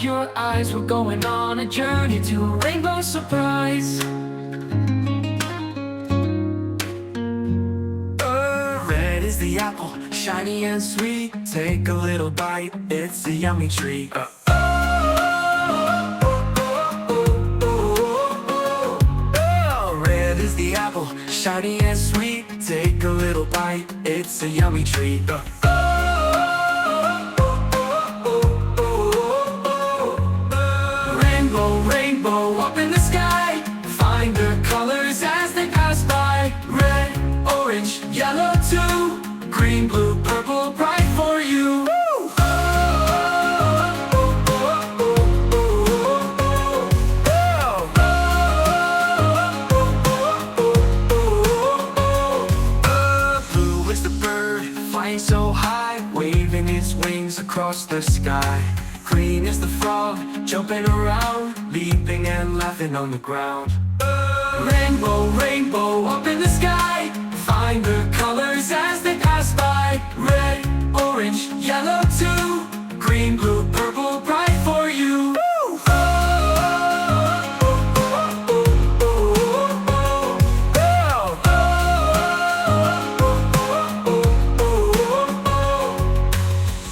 your eyes, we're going on a journey to a rainbow surprise. Red is the apple, shiny and sweet. Take a little bite, it's a yummy treat. Red is the apple, shiny and sweet. Take a little bite, it's a yummy treat. Rainbow, rainbow up in the sky. Find the colors as they pass by. Red, orange, yellow too. Green, blue, purple, bright for you. Blue is the bird, flying so high, waving its wings across the sky. Green is the frog, jumping around, leaping and laughing on the ground. Rainbow, rainbow up in the sky. Find the colors as they pass by. Red, orange, yellow too. Green, blue, purple, bright for you.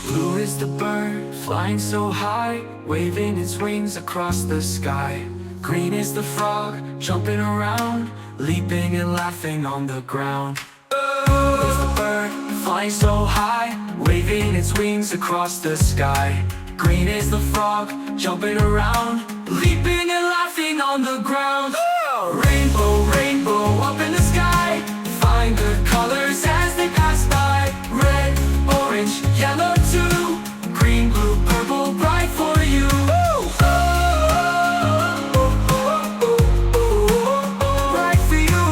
Blue is the bird, flying so high, waving its wings across the sky. Green is the frog, jumping around, leaping and laughing on the ground. Blue is the bird, flying so high, waving its wings across the sky. Green is the frog, jumping around, leaping and laughing on the ground. Rainbow, rainbow up in the sky. Find the colors as they pass by. Red, orange, yellow too. Green, blue, purple, bright for you. Bright for you.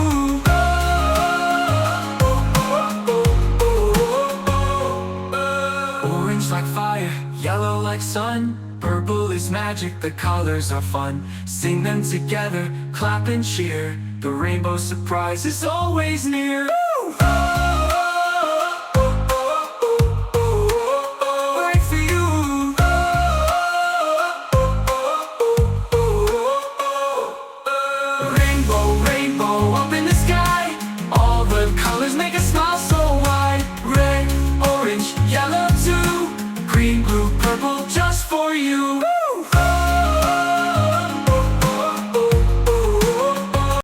Orange like fire, yellow like sun. Purple is magic, the colors are fun. Sing them together, clap and cheer. The rainbow surprise is always near.